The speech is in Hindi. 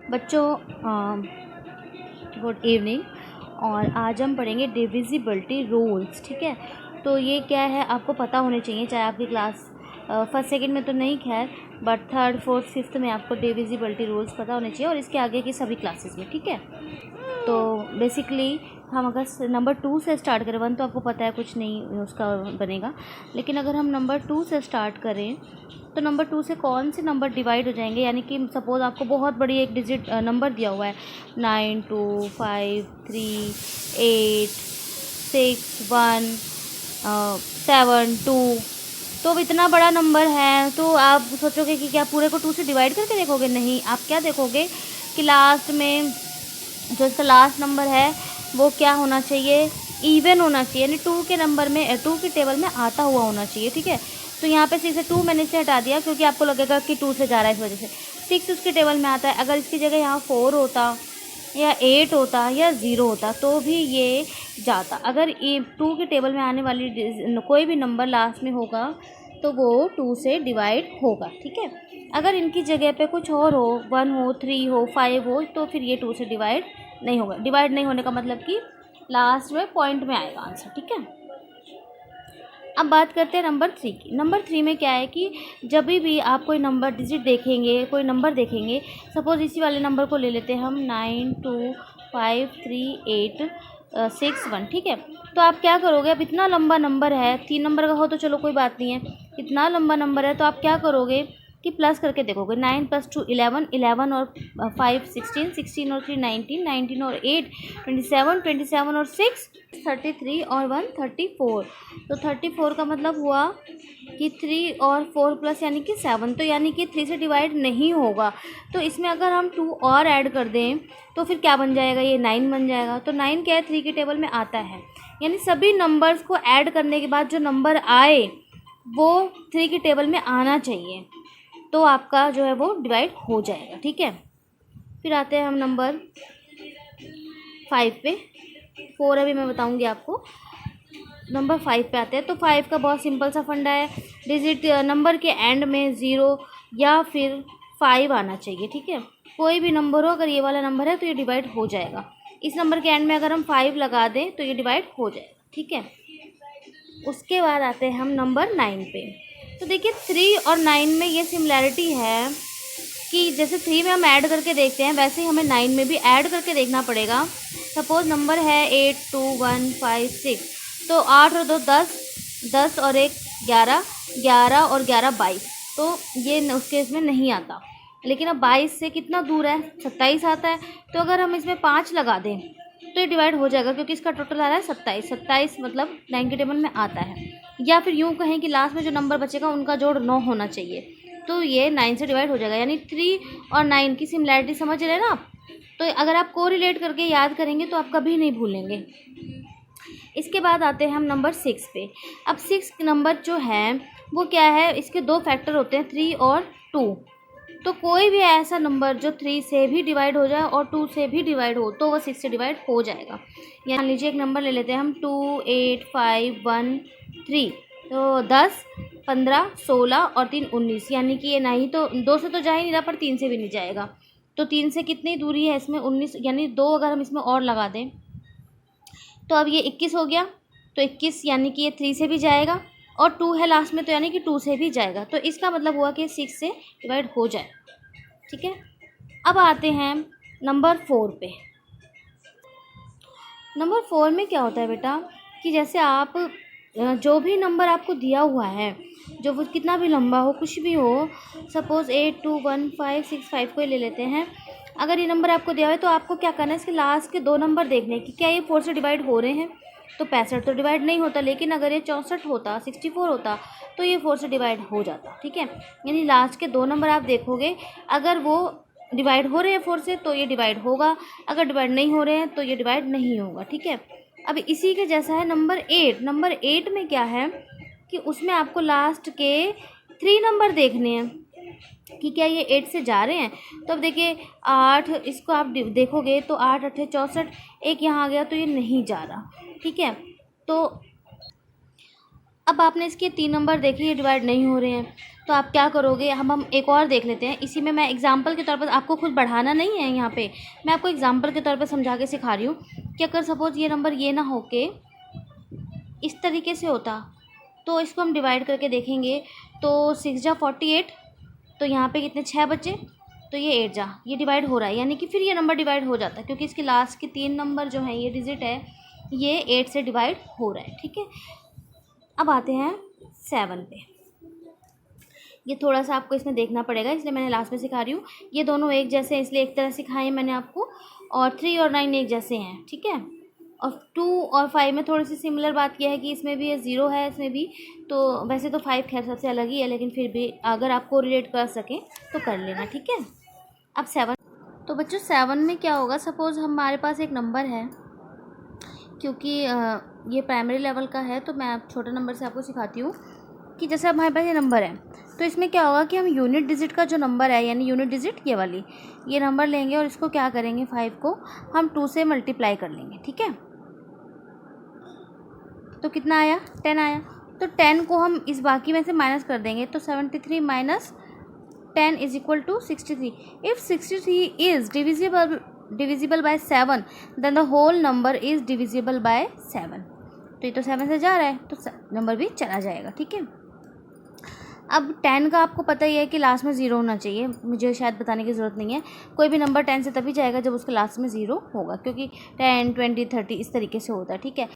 बच्चों गुड इवनिंग। और आज हम पढ़ेंगे डिविजिबिलिटी रूल्स। ठीक है, तो ये क्या है आपको पता होने चाहिए, चाहे आपकी क्लास फर्स्ट सेकंड में तो नहीं खैर, बट थर्ड फोर्थ फिफ्थ में आपको डिविजिबिलिटी रूल्स पता होने चाहिए और इसके आगे की सभी क्लासेस में। ठीक है, तो बेसिकली हम अगर नंबर 2 से स्टार्ट करें, 1 तो आपको पता है कुछ नहीं उसका बनेगा, लेकिन अगर हम नंबर 2 से स्टार्ट करें तो नंबर 2 से कौन से नंबर डिवाइड हो जाएंगे। यानी कि सपोज़ आपको बहुत बड़ी एक डिजिट नंबर दिया हुआ है 9 2 5 3 8 6 1 7 2, तो अब इतना बड़ा नंबर है तो आप सोचोगे कि क्या पूरे को 2 से डिवाइड करके देखोगे? नहीं, आप क्या देखोगे कि लास्ट में जो इसका लास्ट नंबर है वो क्या होना चाहिए, इवन होना चाहिए, यानी 2 के नंबर में 2 के टेबल में आता हुआ होना चाहिए। ठीक है, तो यहाँ पे 6 से 2 मैंने इसे हटा दिया क्योंकि आपको लगेगा कि 2 से जा रहा है, इस वजह से 6 उसके टेबल में आता है। अगर इसकी जगह यहाँ 4 होता या 8 होता या 0 होता तो भी ये जाता। अगर ये 2 के टेबल में आने वाली कोई भी नंबर लास्ट में होगा तो वो 2 से डिवाइड होगा। ठीक है, अगर इनकी जगह पे कुछ और हो, 1 हो, 3 हो, 5 हो, तो फिर ये 2 से डिवाइड नहीं होगा। डिवाइड नहीं होने का मतलब कि लास्ट में पॉइंट में आएगा आंसर। ठीक है, अब बात करते हैं नंबर 3 की। नंबर 3 में क्या है कि जब भी आप कोई नंबर डिजिट देखेंगे, कोई नंबर देखेंगे, सपोज़ इसी वाले नंबर को ले लेते हैं हम 9 2 5 3 8 6 1। ठीक है, तो आप क्या करोगे, अब इतना लंबा नंबर है, 3 नंबर का हो तो चलो कोई बात नहीं है, इतना लंबा नंबर है तो आप क्या करोगे कि प्लस करके देखोगे। 9 + 2 11, 11 और 5 16, 16 और 3 19, 19 और 8 27, 27 और 6 33 और 1 34। तो 34 का मतलब हुआ कि 3 और 4 प्लस यानी कि 7, तो यानी कि 3 से डिवाइड नहीं होगा। तो इसमें अगर हम 2 और ऐड कर दें तो फिर क्या बन जाएगा, ये 9 बन जाएगा। तो 9 क्या है, 3 के टेबल में आता है, यानी सभी नंबर्स को ऐड करने के बाद जो नंबर आए वो 3 के टेबल में आना चाहिए, तो आपका जो है वो डिवाइड हो जाएगा। ठीक है, फिर आते हैं हम नंबर 5 पे। 4 अभी मैं बताऊंगी आपको। नंबर 5 पे आते हैं, तो 5 का बहुत सिंपल सा फंडा है, डिजिट नंबर के एंड में 0 या फिर 5 आना चाहिए। ठीक है, कोई भी नंबर हो, अगर ये वाला नंबर है तो ये डिवाइड हो जाएगा। इस नंबर के एंड में अगर हम 5 लगा दें तो ये डिवाइड हो जाएगा। ठीक है, उसके बाद आते हैं हम नंबर 9 पे। तो देखिए 3 और 9 में ये सिमिलैरिटी है कि जैसे 3 में हम ऐड करके देखते हैं वैसे ही हमें 9 में भी ऐड करके देखना पड़ेगा। सपोज़ नंबर है 8 2 1 5 6, तो 8 और 2 10, 10 और 1 11, 11 और 11 22, तो ये उसके इसमें नहीं आता। लेकिन अब 22 से कितना दूर है, 27 आता है, तो अगर हम इसमें 5 लगा दें तो ये डिवाइड हो जाएगा क्योंकि इसका टोटल आ रहा है 27। 27 मतलब 9 के टेबल में आता है। या फिर यूँ कहें कि लास्ट में जो नंबर बचेगा उनका जोड़ 9 होना चाहिए, तो ये 9 से डिवाइड हो जाएगा। यानी 3 और 9 की सिमिलैरिटी समझ रहे हैं ना आप? तो अगर आप कोरिलेट करके याद करेंगे तो आप कभी नहीं भूलेंगे। इसके बाद आते हैं हम नंबर 6 पे। अब 6 नंबर जो है वो क्या है, इसके 2 फैक्टर होते हैं, 3 और 2। तो कोई भी ऐसा नंबर जो 3 से भी डिवाइड हो जाए और 2 से भी डिवाइड हो तो वो 6 से डिवाइड हो जाएगा। मान लीजिए एक नंबर ले लेते हैं हम 2 8 5 1 3, तो 10 15 16 और 3 19, यानी कि ये नहीं तो 2 से तो जा ही नहीं रहा पर 3 से भी नहीं जाएगा। तो 3 से कितनी दूरी है इसमें, 19, यानी 2 अगर हम इसमें और लगा दें तो अब ये 21 हो गया। तो 21 यानी कि ये 3 से भी जाएगा और 2 है लास्ट में, तो यानी कि 2 से भी जाएगा। तो इसका मतलब हुआ कि 6 से डिवाइड हो जाए। ठीक है, अब आते हैं नंबर 4 पे। नंबर 4 में क्या होता है बेटा कि जैसे आप जो भी नंबर आपको दिया हुआ है, जो वो कितना भी लंबा हो, कुछ भी हो, सपोज़ 8 2 1 5 6 5 को ही ले लेते हैं। अगर ये नंबर आपको दिया हुआ है तो आपको क्या करना है, इसके लास्ट के 2 नंबर देखने हैं कि क्या ये 4 से डिवाइड हो रहे हैं। तो 65 तो डिवाइड नहीं होता, लेकिन अगर ये 64 होता, 64 होता तो ये 4 से डिवाइड हो जाता। ठीक है, यानी लास्ट के 2 नंबर आप देखोगे, अगर वो डिवाइड हो रहे हैं 4 से तो ये डिवाइड होगा, अगर डिवाइड नहीं हो रहे हैं तो ये डिवाइड नहीं होगा। ठीक है, अब इसी के जैसा है नंबर 8। नंबर 8 में क्या है कि उसमें आपको लास्ट के 3 नंबर देखने हैं कि क्या ये 8 से जा रहे हैं। तो अब देखिए 8, इसको आप देखोगे तो 8 8 64, एक यहाँ आ गया तो ये नहीं जा रहा। ठीक है, तो अब आपने इसके 3 नंबर देखे, ये डिवाइड नहीं हो रहे हैं, तो आप क्या करोगे, हम एक और देख लेते हैं। इसी में मैं एग्जांपल के तौर पर, आपको खुद बढ़ाना नहीं है यहाँ पे, मैं आपको एग्जांपल के तौर पर समझा के सिखा रही हूँ कि अगर सपोज़ ये नंबर ये ना हो के इस तरीके से होता, तो इसको हम डिवाइड करके देखेंगे। तो 6 जा 48, तो यहाँ पे कितने 6 बचे, तो ये 8 जा, ये डिवाइड हो रहा है, यानी कि फिर ये नंबर डिवाइड हो जाता है, क्योंकि इसके लास्ट के 3 नंबर जो हैं, ये डिजिट है, ये 8 से डिवाइड हो रहा है। ठीक है, अब आते हैं 7 पे। ये थोड़ा सा आपको इसमें देखना पड़ेगा, इसलिए मैंने लास्ट में सिखा रही हूँ। ये दोनों एक जैसे हैं, इसलिए एक तरह सिखाए हैं मैंने आपको, और 3 और 9 एक जैसे हैं। ठीक है, और 2 और 5 में थोड़ी सी सिमिलर बात यह है कि इसमें भी 0 है, इसमें भी, तो वैसे तो 5 खैर सबसे अलग ही है, लेकिन फिर भी अगर आपको रिलेट कर सकें तो कर लेना। ठीक है, अब 7, तो बच्चों 7 में क्या होगा, सपोज़ हमारे पास एक नंबर है, क्योंकि ये प्राइमरी लेवल का है, तो मैं आप छोटे नंबर से आपको सिखाती हूँ कि जैसे हमारे पास ये नंबर है, तो इसमें क्या होगा कि हम यूनिट डिजिट का जो नंबर है, यानी यूनिट डिजिट ये वाली, ये नंबर लेंगे और इसको क्या करेंगे, 5 को हम 2 से मल्टीप्लाई कर लेंगे। ठीक है, तो कितना आया, 10 आया, तो 10 को हम इस बाकी में से माइनस कर देंगे, तो 73 minus 10 is equal to 63। If 63 is divisible by 7, then the whole number is divisible by 7। तो ये तो 7 से जा रहा है, तो नंबर भी चला जाएगा। ठीक है, अब 10 का आपको पता ही है कि लास्ट में 0 होना चाहिए, मुझे शायद बताने की ज़रूरत नहीं है। कोई भी नंबर 10 से तभी जाएगा जब उसके लास्ट में 0 होगा, क्योंकि 10, 20, 30 इस तरीके से होता है। ठीक है,